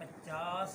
50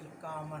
51।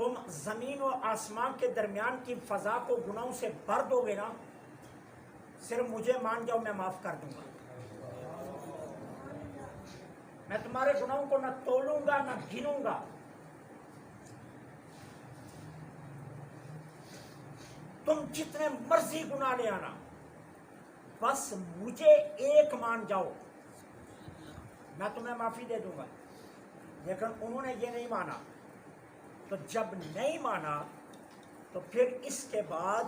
تم زمین و آسمان کے درمیان کی فضا کو گناہوں سے بھر دو گے نا، صرف مجھے مان جاؤ، میں معاف کر دوں گا۔ میں تمہارے گناہوں کو نہ تولوں گا نہ گنوں گا۔ تم جتنے مرضی گناہ لے آنا، بس مجھے ایک مان جاؤ، میں تمہیں معافی دے دوں گا۔ لیکن انہوں نے یہ نہیں مانا، تو جب نہیں مانا تو پھر اس کے بعد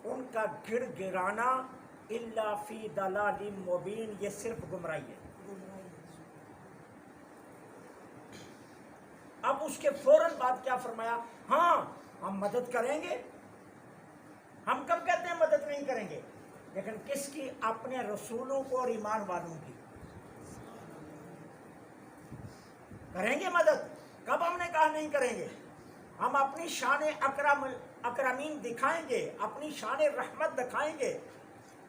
ان کا گڑ گرانا الا فی ضلال مبین، یہ صرف گمراہی ہے۔ اب اس کے فوراً بعد کیا فرمایا؟ ہاں ہم مدد کریں گے۔ ہم کب کہتے ہیں مدد نہیں کریں گے؟ لیکن کس کی؟ اپنے رسولوں کو اور ایمان والوں کی کریں گے مدد۔ کب ہم نے کہا نہیں کریں گے؟ ہم اپنی شان اکرمین دکھائیں گے، اپنی شان رحمت دکھائیں گے،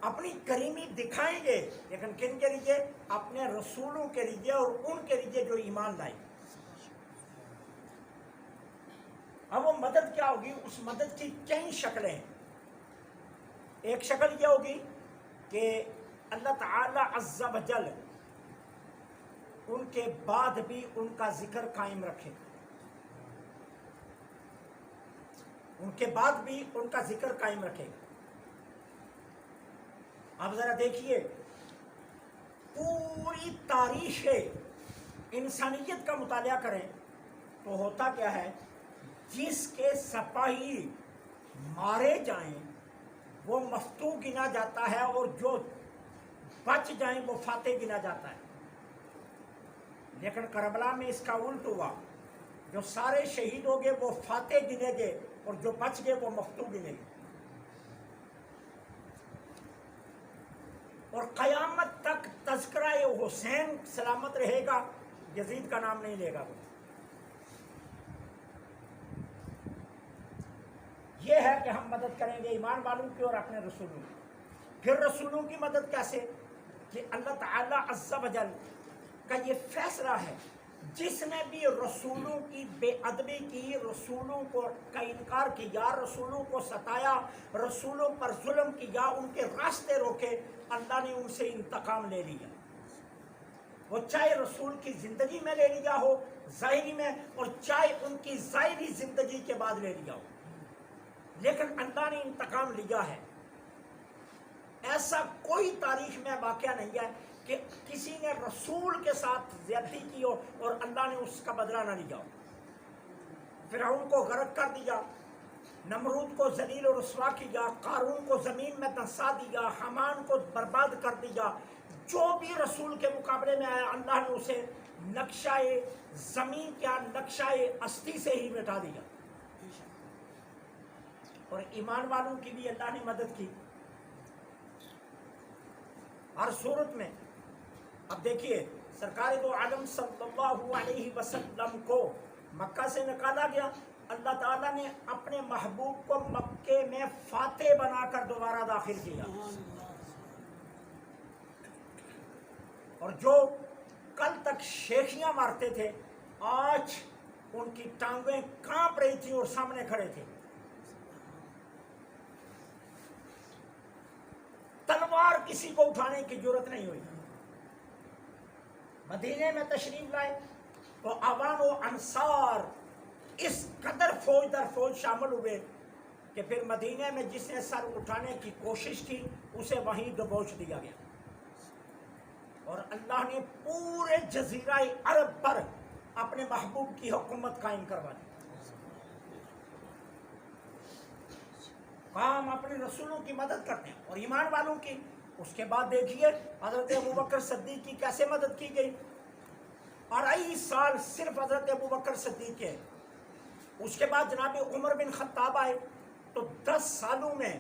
اپنی کریمی دکھائیں گے، لیکن کن کے لیے؟ اپنے رسولوں کے لیے اور ان کے لیے جو ایمان لائیں۔ اب وہ مدد کیا ہوگی؟ اس مدد کی کئی شکلیں ہیں۔ ایک شکل یہ ہوگی کہ اللہ تعالی عز و جل ان کے بعد بھی ان کا ذکر قائم رکھے، ان کے بعد بھی ان کا ذکر قائم رکھے۔ اب ذرا دیکھیے، پوری تاریخ انسانیت کا مطالعہ کریں تو ہوتا کیا ہے؟ جس کے سپاہی مارے جائیں وہ مفتو گنا جاتا ہے، اور جو بچ جائیں وہ فاتح گنا جاتا ہے۔ لیکن کربلا میں اس کا الٹ ہوا، جو سارے شہید ہو گئے وہ فاتح گنے گئے، اور جو بچ گئے وہ مفتو گنے گئے۔ اور قیامت تک تذکرہ حسین سلامت رہے گا، یزید کا نام نہیں لے گا۔ یہ ہے کہ ہم مدد کریں گے ایمان والوں کی اور اپنے رسولوں کی۔ پھر رسولوں کی مدد کیسے؟ کہ اللہ تعالی عز و جل کا یہ فیصلہ ہے، جس نے بھی رسولوں کی بے ادبی کی، رسولوں کو کا انکار کیا، رسولوں کو ستایا، رسولوں پر ظلم کیا، ان کے راستے روکے، اللہ نے ان سے انتقام لے لیا۔ وہ چاہے رسول کی زندگی میں لے لیا ہو ظاہری میں، اور چاہے ان کی ظاہری زندگی کے بعد لے لیا ہو، لیکن اللہ نے انتقام لیا ہے۔ ایسا کوئی تاریخ میں واقعہ نہیں ہے کہ کسی نے رسول کے ساتھ زیادتی کی ہو اور اللہ نے اس کا بدلہ نہ لیا ہو۔ فرعون کو غرق کر دیا، نمرود کو ذلیل و رسوا کیا، قارون کو زمین میں دھنسا دیا، حمان کو برباد کر دیا۔ جو بھی رسول کے مقابلے میں آیا اللہ نے اسے نقشہ زمین کیا، نقشہ ہستی سے ہی مٹا دیا۔ اور ایمان والوں کی بھی اللہ نے مدد کی ہر صورت میں۔ اب دیکھیے، سرکار دو عالم صلی اللہ علیہ وسلم کو مکہ سے نکالا گیا، اللہ تعالیٰ نے اپنے محبوب کو مکے میں فاتح بنا کر دوبارہ داخل کیا۔ اور جو کل تک شیخیاں مارتے تھے، آج ان کی ٹانگیں کانپ رہی تھی اور سامنے کھڑے تھے۔ تلوار کسی کو اٹھانے کی ضرورت نہیں ہوئی۔ مدینے میں تشریف لائے تو عوام و انصار اس قدر فوج در فوج شامل ہوئے کہ پھر مدینے میں جس نے سر اٹھانے کی کوشش کی اسے وہیں دبوچ دیا گیا، اور اللہ نے پورے جزیرہ عرب پر اپنے محبوب کی حکومت قائم کروا دی۔ ہم اپنے رسولوں کی مدد کرتے ہیں اور ایمان والوں کی۔ اس کے بعد دیکھیے حضرت ابوبکر صدیق کی کیسے مدد کی گئی۔ 2.5 سال صرف حضرت ابوبکر صدیق کے۔ اس کے بعد جناب عمر بن خطاب آئے تو 10 سالوں میں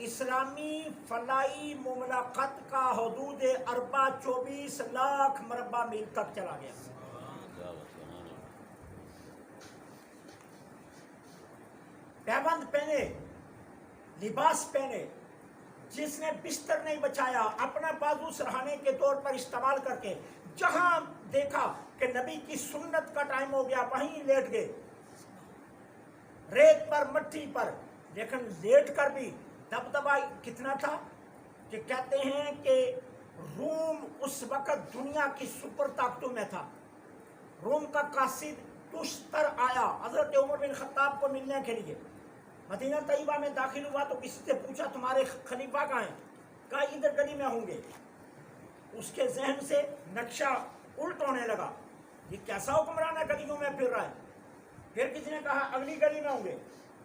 اسلامی فلاحی مملکت کا حدود اربع 24 لاکھ مربع میل تک چلا گیا۔ پیبند پہنے، لباس پہنے، جس نے بستر نہیں بچایا اپنا بازو سرہانے کے طور پر استعمال کر کے، جہاں دیکھا کہ نبی کی سنت کا ٹائم ہو گیا وہیں لیٹ گئے۔ پر مٹی پر، لیکن لیٹ کر بھی دبدبا کتنا تھا کہ کہتے ہیں کہ روم اس وقت دنیا کی سپر طاقتوں میں تھا۔ روم کا قاصد تشتر آیا حضرت عمر بن خطاب کو ملنے کے لیے، مدینہ طیبہ میں داخل ہوا تو کسی سے پوچھا تمہارے خلیفہ کہاں ہیں؟ کہا ادھر گلی میں ہوں گے۔ اس کے ذہن سے نقشہ الٹ ہونے لگا، یہ کیسا حکمران ہے گلیوں میں پھر رہا ہے؟ پھر کسی نے کہا اگلی گلی میں ہوں گے۔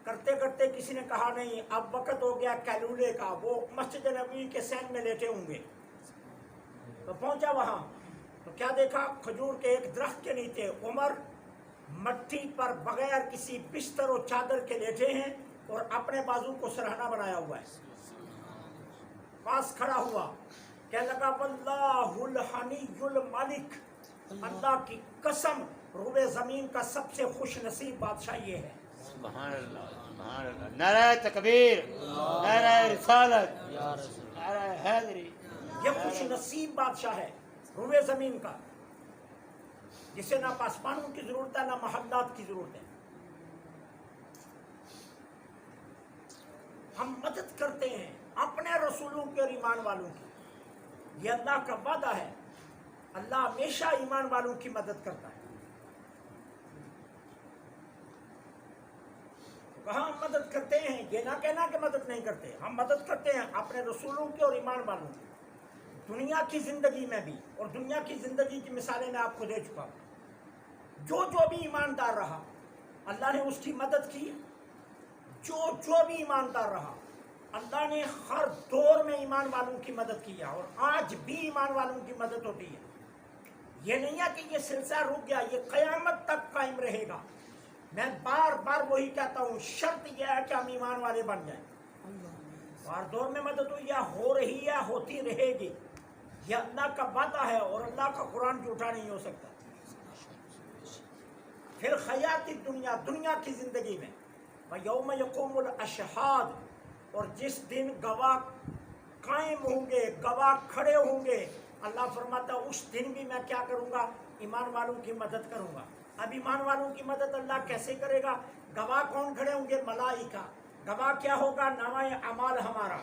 کرتے کرتے کسی نے کہا نہیں اب وقت ہو گیا کیلولے کا، وہ مسجد نبوی کے سین میں لیٹے ہوں گے۔ تو پہنچا وہاں تو کیا دیکھا؟ کھجور کے ایک درخت کے نیچے عمر مٹی پر بغیر کسی بستر و چادر کے لیٹے ہیں اور اپنے بازو کو سرہنا بنایا ہوا ہے۔ پاس کھڑا ہوا، کہنے لگا واللہ الحنی الملک، اللہ کی قسم روئے زمین کا سب سے خوش نصیب بادشاہ یہ ہے۔ سبحان اللہ، سبحان اللہ، نعرہ تکبیر، نعرہ رسالت، نعرہ حیدری۔ یہ خوش نصیب بادشاہ ہے روئے زمین کا، جسے نہ پاسبانوں کی ضرورت ہے نہ محلات کی ضرورت ہے۔ ہم مدد کرتے ہیں اپنے رسولوں کے اور ایمان والوں کی، یہ اللہ کا وعدہ ہے، اللہ ہمیشہ ایمان والوں کی مدد کرتا ہے۔ کہاں ہم مدد کرتے ہیں؟ یہ نہ کہنا کہ مدد نہیں کرتے، ہم مدد کرتے ہیں اپنے رسولوں کے اور ایمان والوں کی، دنیا کی زندگی میں بھی۔ اور دنیا کی زندگی کی مثالیں میں آپ کو دے چکا ہوں۔ جو بھی ایماندار رہا اللہ نے اس کی مدد کی، جو بھی ایماندار رہا اللہ نے ہر دور میں ایمان والوں کی مدد کی ہے، اور آج بھی ایمان والوں کی مدد ہوتی ہے۔ یہ نہیں ہے کہ یہ سلسلہ رک گیا، یہ قیامت تک قائم رہے گا۔ میں بار بار وہی کہتا ہوں، شرط یہ ہے کہ ہم ایمان والے بن جائیں۔ ہر دور میں مدد ہوئی ہے، ہو رہی ہے، ہوتی رہے گی، یہ اللہ کا وعدہ ہے اور اللہ کا قرآن جھوٹا نہیں ہو سکتا۔ پھر حیات دنیا، دنیا کی زندگی میں یوم یقوم الاشہاد، اور جس دن گواہ قائم ہوں گے، گواہ کھڑے ہوں گے، اللہ فرماتا ہے اس دن بھی میں کیا کروں گا؟ ایمان والوں کی مدد کروں گا۔ اب ایمان والوں کی مدد اللہ کیسے کرے گا؟ گواہ کون کھڑے ہوں گے؟ ملائکہ۔ گواہ کیا ہوگا؟ نامہ اعمال ہمارا۔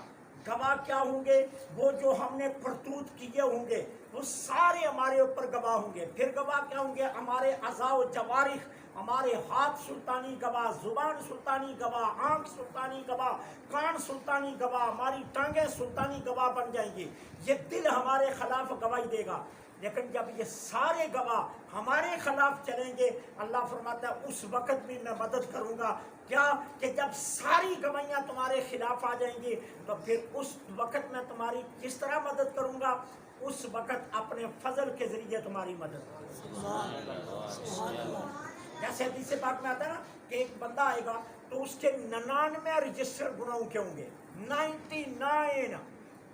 گواہ کیا ہوں گے؟ وہ جو ہم نے کرتوت کیے ہوں گے وہ سارے ہمارے اوپر گواہ ہوں گے۔ پھر گواہ کیا ہوں گے؟ ہمارے اعضاء و جوارح، ہمارے ہاتھ سلطانی گواہ، زبان سلطانی گواہ، آنکھ سلطانی گواہ، کان سلطانی گواہ، ہماری ٹانگیں سلطانی گواہ بن جائیں گی۔ یہ دل ہمارے خلاف گواہی دے گا، لیکن جب یہ سارے گواہ ہمارے خلاف چلیں گے اللہ فرماتا ہے اس وقت بھی میں مدد کروں گا۔ کیا کہ جب ساری گواہیاں تمہارے خلاف آ جائیں گی تو پھر اس وقت میں تمہاری کس طرح مدد کروں گا؟ اس وقت اپنے فضل کے ذریعے تمہاری مدد کروں گا۔ جیسے حدیث پاک میں آتا ہے نا کہ ایک بندہ آئے گا تو اس کے 99 رجسٹر گناہوں کے ہوں گے، 99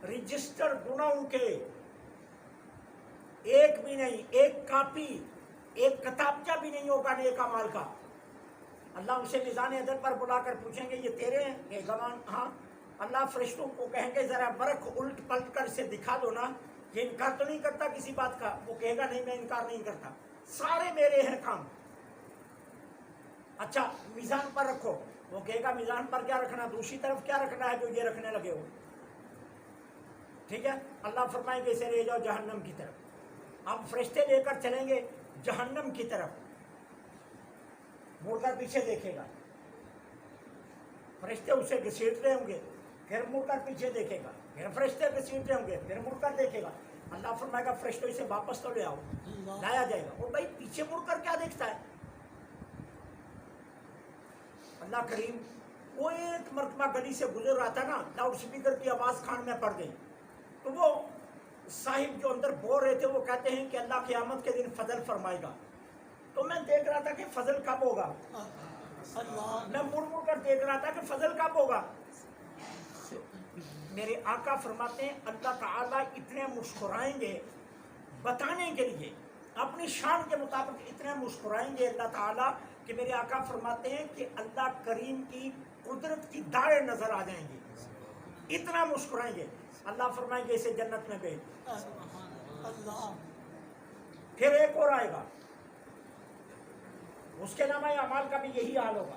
رجسٹر گناہوں کے، ایک بھی نہیں، ایک کاپی، ایک کتابچہ بھی نہیں ہوگا نیک اعمال کا۔ اللہ اسے میزان عدل پر بلا کر پوچھیں گے یہ تیرے ہیں؟ کہ گمان ہاں۔ اللہ فرشتوں کو کہیں گے ذرا ورق الٹ پلٹ کر اسے دکھا دو نا، یہ انکار تو نہیں کرتا کسی بات کا؟ وہ کہے گا نہیں میں انکار نہیں کرتا، سارے میرے ہیں کام۔ اچھا میزان پر رکھو، وہ کہے گا میزان پر کیا رکھنا، دوسری طرف کیا رکھنا ہے جو یہ رکھنے لگے ہو؟ ٹھیک ہے، اللہ فرمائیں گے اسے لے جاؤ جہنم کی طرف۔ اب فرشتے لے کر چلیں گے جہنم کی طرف، مڑ کر پیچھے دیکھے گا، فرشتے اسے گھسیٹ رہے ہوں گے، پھر مڑ کر پیچھے دیکھے گا، پھر فرشتے گھسیٹ رہے ہوں گے، پھر مڑ کر دیکھے گا۔ اللہ فرمائے گا فرشتوں اسے واپس تو لے آؤ، لایا جائے گا۔ وہ بھائی پیچھے مڑ کر کیا دیکھتا ہے؟ اللہ کریم، وہ ایک مرتبہ گلی سے گزر رہا تھا نا، لاؤڈ سپیکر کی آواز کان میں پڑ گئی، تو وہ صاحب جو اندر بول رہے تھے وہ کہتے ہیں کہ اللہ قیامت کے دن فضل فرمائے گا۔ تو میں دیکھ رہا تھا کہ فضل کب ہوگا، میں مڑ مڑ کر دیکھ رہا تھا کہ فضل کب ہوگا۔ میرے آقا فرماتے ہیں اللہ تعالیٰ اتنے مسکرائیں گے بتانے کے لیے، اپنی شان کے مطابق اتنے مسکرائیں گے اللہ تعالیٰ کہ میرے آقا فرماتے ہیں کہ اللہ کریم کی قدرت کی داڑیں نظر آ جائیں گی، اتنا مسکرائیں گے۔ اللہ فرمائیں گے اسے جنت میں بھیج۔ پھر ایک اور آئے گا، اس کے نامہ اعمال کا بھی یہی حال ہوگا،